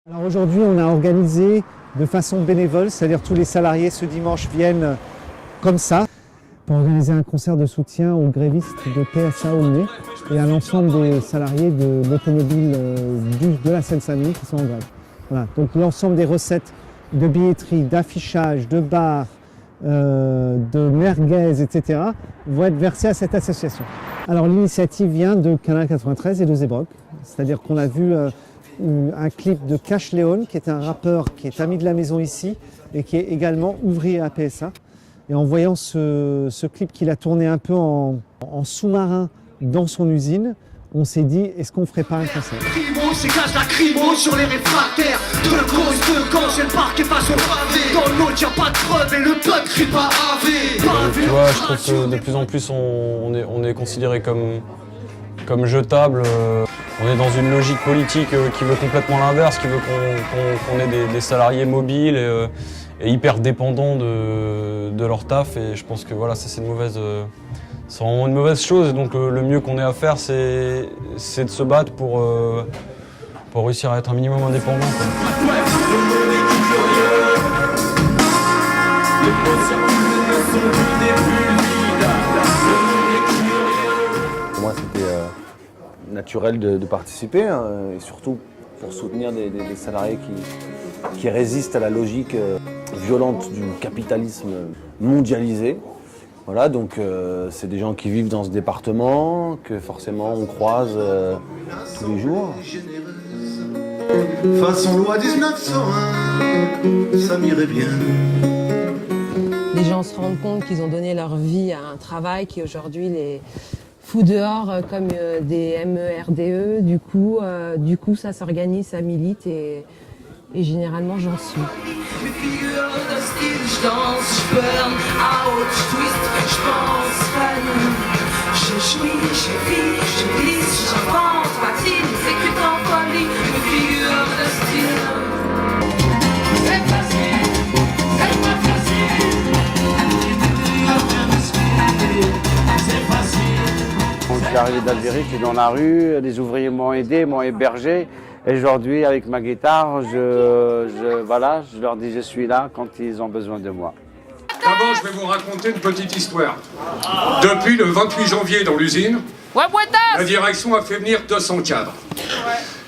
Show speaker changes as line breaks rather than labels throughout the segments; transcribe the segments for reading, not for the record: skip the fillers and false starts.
Alors aujourd'hui, on a organisé de façon bénévole, c'est-à-dire tous les salariés ce dimanche viennent comme ça pour organiser un concert de soutien aux grévistes de PSA Aulnay et à l'ensemble des salariés de l'automobile de la Seine-Saint-Denis qui sont en grève. Voilà. Donc l'ensemble des recettes de billetterie, d'affichage, de bars, de merguez, etc. vont être versées à cette association. Alors l'initiative vient de Canal 93 et de Zebrock, c'est-à-dire qu'on a vu un clip de Cash Léon, qui est un rappeur qui est ami de la maison ici et qui est également ouvrier à PSA. Et en voyant ce clip qu'il a tourné un peu en sous-marin dans son usine, on s'est dit, est-ce qu'on ferait pas un concert?
Primo, s'éclate la crimo sur les réfractaires. De cause de quand j'ai le parc et passe au pavé. Dans l'autre y'a pas de preuve et le peuple crie pas AV.
Tu vois, je trouve que de plus en plus on est considéré comme jetable. On est dans une logique politique qui veut complètement l'inverse, qui veut qu'on ait des salariés mobiles et hyper dépendants de leur taf. Et je pense que voilà, c'est vraiment une mauvaise chose. Et donc le mieux qu'on ait à faire, c'est de se battre pour réussir à être un minimum indépendant, quoi.
Pour moi, c'était naturel de participer, hein, et surtout pour soutenir des salariés qui résistent à la logique violente du capitalisme mondialisé. Voilà, donc c'est des gens qui vivent dans ce département, que forcément on croise tous les jours.
Façon loi 1901, ça m'irait bien.
Les gens se rendent compte qu'ils ont donné leur vie à un travail qui aujourd'hui les fout dehors comme des MERDE. Du coup, ça s'organise, ça milite et généralement j'en suis.
Mes figures de style, je danse, je burn out, je twist, je pense, fan. Je jouis, je vis, je glisse, j'invente, patine, j'exécute en folie. Mes figures de style. C'est facile, c'est pas facile. C'est facile.
Quand je suis arrivé d'Algérie, j'étais dans la rue, les ouvriers m'ont aidé, m'ont hébergé. Et aujourd'hui, avec ma guitare, voilà, je leur dis je suis là quand ils ont besoin de moi.
D'abord, je vais vous raconter une petite histoire. Depuis le 28 janvier dans l'usine, la direction a fait venir 200 cadres.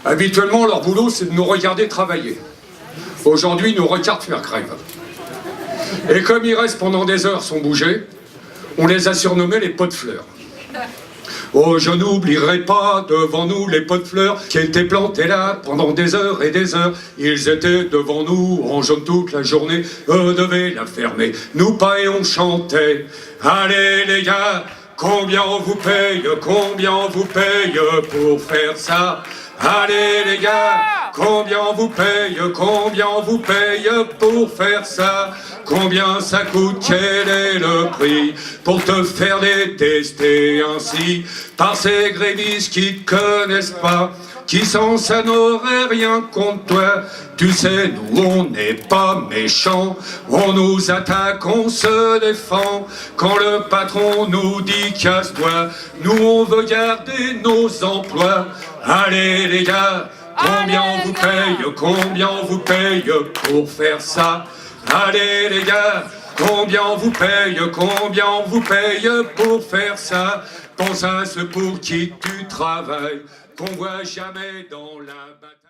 Habituellement, leur boulot, c'est de nous regarder travailler. Aujourd'hui, ils nous regardent faire grève. Et comme ils restent pendant des heures sans bouger, on les a surnommés les pots de fleurs. Oh, je n'oublierai pas devant nous les pots de fleurs qui étaient plantés là pendant des heures et des heures. Ils étaient devant nous en jaune toute la journée. Eux devaient la fermer. Nous pas et on chantait. Allez les gars, combien on vous paye? Combien on vous paye pour faire ça? Allez les gars, combien on vous paye? Combien on vous paye pour faire ça? Combien ça coûte? Quel est le prix pour te faire détester ainsi par ces grévistes qui te connaissent pas, qui sans ça n'auraient rien contre toi? Tu sais, nous on n'est pas méchants, on nous attaque, on se défend. Quand le patron nous dit casse-toi, nous on veut garder nos emplois. Allez les gars, combien on vous paye? Combien on vous paye pour faire ça? Allez les gars, combien on vous paye? Combien on vous paye pour faire ça? Pense à ceux pour qui tu travailles, qu'on voit jamais dans la bataille.